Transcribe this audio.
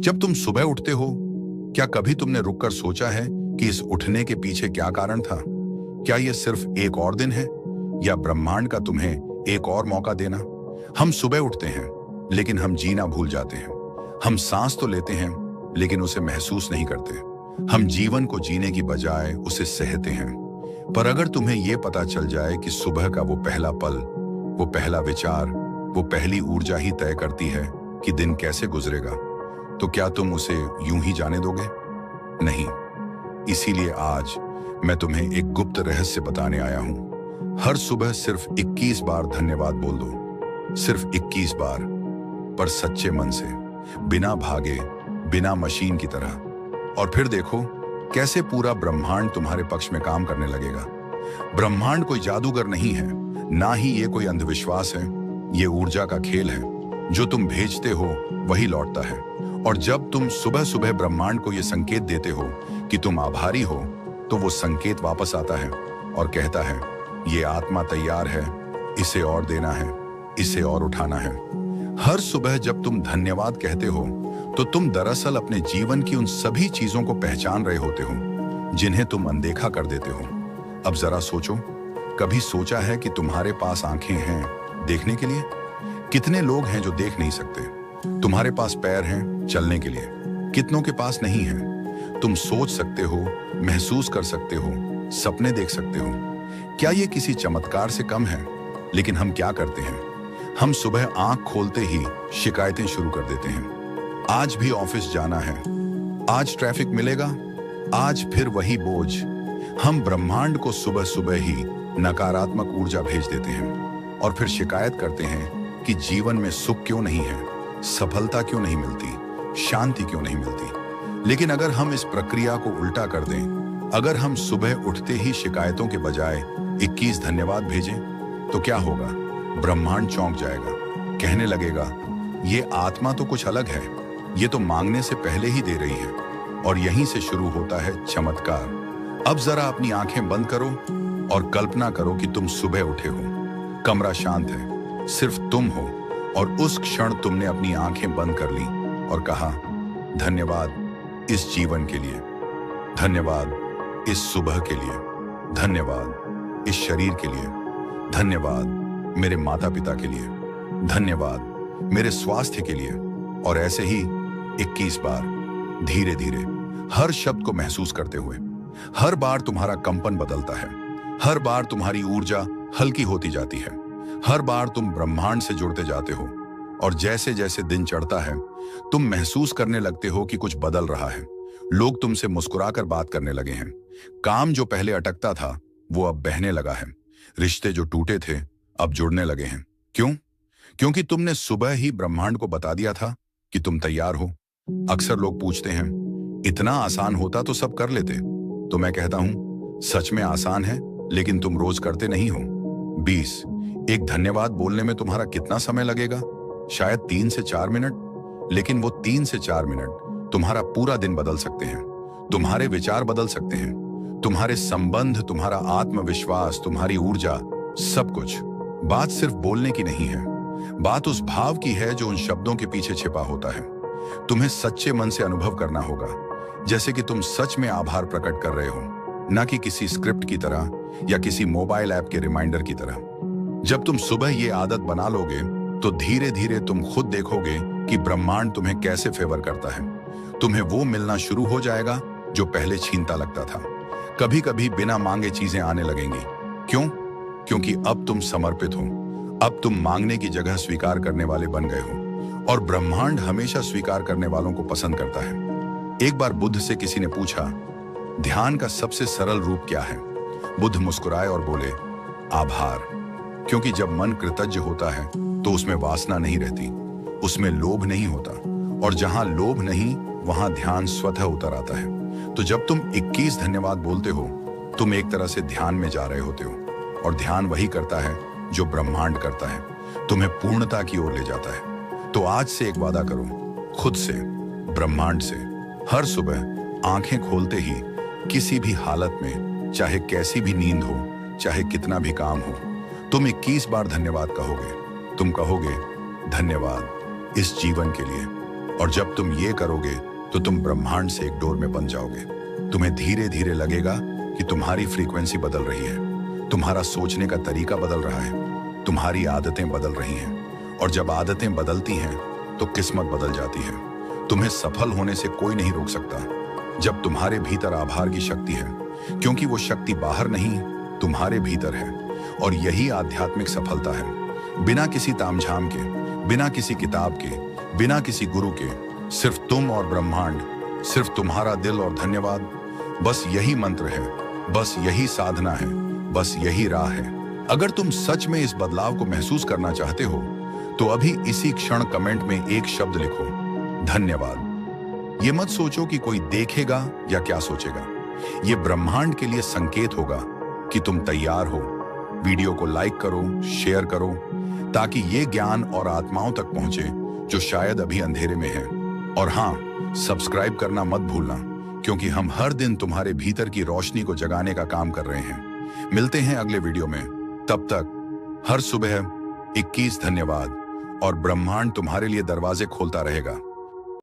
जब तुम सुबह उठते हो, क्या कभी तुमने रुककर सोचा है कि इस उठने के पीछे क्या कारण था? क्या यह सिर्फ एक और दिन है या ब्रह्मांड का तुम्हें एक और मौका देना? हम सुबह उठते हैं, लेकिन हम जीना भूल जाते हैं। हम सांस तो लेते हैं, लेकिन उसे महसूस नहीं करते। हम जीवन को जीने की बजाय उसे सहते हैं। पर अगर तुम्हें यह पता चल जाए कि सुबह का वो पहला पल, वो पहला विचार, वो पहली ऊर्जा ही तय करती है कि दिन कैसे गुजरेगा, तो क्या तुम उसे यूं ही जाने दोगे? नहीं। इसीलिए आज मैं तुम्हें एक गुप्त रहस्य बताने आया हूं। हर सुबह सिर्फ 21 बार धन्यवाद बोल दो, सिर्फ 21 बार, पर सच्चे मन से, बिना भागे, बिना मशीन की तरह। और फिर देखो कैसे पूरा ब्रह्मांड तुम्हारे पक्ष में काम करने लगेगा। ब्रह्मांड कोई जादूगर नहीं है, ना ही ये कोई अंधविश्वास है। ये ऊर्जा का खेल है। जो तुम भेजते हो वही लौटता है। और जब तुम सुबह सुबह ब्रह्मांड को यह संकेत देते हो कि तुम आभारी हो, तो वो संकेत वापस आता है और कहता है, ये आत्मा तैयार है, इसे और देना है, इसे और उठाना है। हर सुबह जब तुम धन्यवाद कहते हो, तो तुम दरअसल अपने जीवन की उन सभी चीजों को पहचान रहे होते हो जिन्हें तुम अनदेखा कर देते हो। अब जरा सोचो, कभी सोचा है कि तुम्हारे पास आंखें हैं देखने के लिए? कितने लोग हैं जो देख नहीं सकते? तुम्हारे पास पैर हैं चलने के लिए, कितनों के पास नहीं है? तुम सोच सकते हो, महसूस कर सकते हो, सपने देख सकते हो। क्या ये किसी चमत्कार से कम है? लेकिन हम क्या करते हैं? हम सुबह आंख खोलते ही शिकायतें शुरू कर देते हैं। आज भी ऑफिस जाना है, आज ट्रैफिक मिलेगा, आज फिर वही बोझ। हम ब्रह्मांड को सुबह सुबह ही नकारात्मक ऊर्जा भेज देते हैं और फिर शिकायत करते हैं कि जीवन में सुख क्यों नहीं है, सफलता क्यों नहीं मिलती, शांति क्यों नहीं मिलती। लेकिन अगर हम इस प्रक्रिया को उल्टा कर दें, अगर हम सुबह उठते ही शिकायतों के बजाय 21 धन्यवाद भेजें, तो क्या होगा? ब्रह्मांड चौंक जाएगा, कहने लगेगा, ये आत्मा तो कुछ अलग है, ये तो मांगने से पहले ही दे रही है। और यहीं से शुरू होता है चमत्कार। अब जरा अपनी आंखें बंद करो और कल्पना करो कि तुम सुबह उठे हो, कमरा शांत है, सिर्फ तुम हो, और उस क्षण तुमने अपनी आंखें बंद कर ली और कहा, धन्यवाद इस जीवन के लिए, धन्यवाद इस सुबह के लिए, धन्यवाद इस शरीर के लिए, धन्यवाद मेरे माता पिता के लिए, धन्यवाद मेरे स्वास्थ्य के लिए। और ऐसे ही 21 बार, धीरे धीरे, हर शब्द को महसूस करते हुए। हर बार तुम्हारा कंपन बदलता है, हर बार तुम्हारी ऊर्जा हल्की होती जाती है, हर बार तुम ब्रह्मांड से जुड़ते जाते हो। और जैसे जैसे दिन चढ़ता है, तुम महसूस करने लगते हो कि कुछ बदल रहा है। लोग तुमसे मुस्कुराकर बात करने लगे हैं। काम जो पहले अटकता था, वो अब बहने लगा है। रिश्ते जो टूटे थे, अब जुड़ने लगे हैं। क्यों? क्योंकि तुमने सुबह ही ब्रह्मांड को बता दिया था कि तुम तैयार हो। अक्सर लोग पूछते हैं, इतना आसान होता तो सब कर लेते। तो मैं कहता हूं, सच में आसान है, लेकिन तुम रोज करते नहीं हो। 20 एक धन्यवाद बोलने में तुम्हारा कितना समय लगेगा? शायद 3 से 4 मिनट। लेकिन वो 3 से 4 मिनट तुम्हारा पूरा दिन बदल सकते हैं। तुम्हारे विचार बदल सकते हैं, तुम्हारे संबंध, तुम्हारा आत्मविश्वास, तुम्हारी ऊर्जा, सब कुछ। बात सिर्फ बोलने की नहीं है, बात उस भाव की है जो उन शब्दों के पीछे छिपा होता है। तुम्हें सच्चे मन से अनुभव करना होगा, जैसे कि तुम सच में आभार प्रकट कर रहे हो, ना कि किसी स्क्रिप्ट की तरह या किसी मोबाइल ऐप के रिमाइंडर की तरह। जब तुम सुबह ये आदत बना लोगे, तो धीरे धीरे तुम खुद देखोगे कि ब्रह्मांड तुम्हें कैसे फेवर करता है। तुम्हें वो मिलना शुरू हो जाएगा जो पहले छीनता लगता था। कभी कभी बिना मांगे चीजें आने लगेंगी। क्यों? क्योंकि अब तुम समर्पित हो। अब तुम मांगने की जगह स्वीकार करने वाले बन गए हो। और ब्रह्मांड हमेशा स्वीकार करने वालों को पसंद करता है। एक बार बुद्ध से किसी ने पूछा, ध्यान का सबसे सरल रूप क्या है? बुद्ध मुस्कुराए और बोले, आभार। क्योंकि जब मन कृतज्ञ होता है, तो उसमें वासना नहीं रहती, उसमें लोभ नहीं होता। और जहां लोभ नहीं, वहां ध्यान स्वतः उतर आता है। तो जब तुम 21 धन्यवाद बोलते हो, तुम एक तरह से ध्यान में जा रहे होते हो। और ध्यान वही करता है जो ब्रह्मांड करता है, तुम्हें पूर्णता की ओर ले जाता है। तो आज से एक वादा करो, खुद से, ब्रह्मांड से। हर सुबह आंखें खोलते ही, किसी भी हालत में, चाहे कैसी भी नींद हो, चाहे कितना भी काम हो, तुम 21 बार धन्यवाद कहोगे। तुम कहोगे, धन्यवाद इस जीवन के लिए, और जब तुम ये करोगे तो तुम ब्रह्मांड से एक डोर में बन जाओगे। तुम्हें धीरे धीरे लगेगा कि तुम्हारी फ्रीक्वेंसी बदल रही है, तुम्हारा सोचने का तरीका बदल रहा है, तुम्हारी आदतें बदल रही हैं। और जब आदतें बदलती हैं तो किस्मत बदल जाती है। तुम्हें सफल होने से कोई नहीं रोक सकता जब तुम्हारे भीतर आभार की शक्ति है, क्योंकि वो शक्ति बाहर नहीं, तुम्हारे भीतर है। और यही आध्यात्मिक सफलता है। बिना किसी तामझाम के, बिना किसी किताब के, बिना किसी गुरु के, सिर्फ तुम और ब्रह्मांड, सिर्फ तुम्हारा दिल और धन्यवाद। बस यही मंत्र है, बस यही साधना है, बस यही राह है। अगर तुम सच में इस बदलाव को महसूस करना चाहते हो तो अभी इसी क्षण कमेंट में एक शब्द लिखो, धन्यवाद। ये मत सोचो कि कोई देखेगा या क्या सोचेगा। ये ब्रह्मांड के लिए संकेत होगा कि तुम तैयार हो। वीडियो को लाइक करो, शेयर करो, ताकि ये ज्ञान और आत्माओं तक पहुंचे जो शायद अभी अंधेरे में है। और हाँ, सब्सक्राइब करना मत भूलना, क्योंकि हम हर दिन तुम्हारे भीतर की रोशनी को जगाने का काम कर रहे हैं। मिलते हैं अगले वीडियो में। तब तक हर सुबह 21 धन्यवाद और ब्रह्मांड तुम्हारे लिए दरवाजे खोलता रहेगा।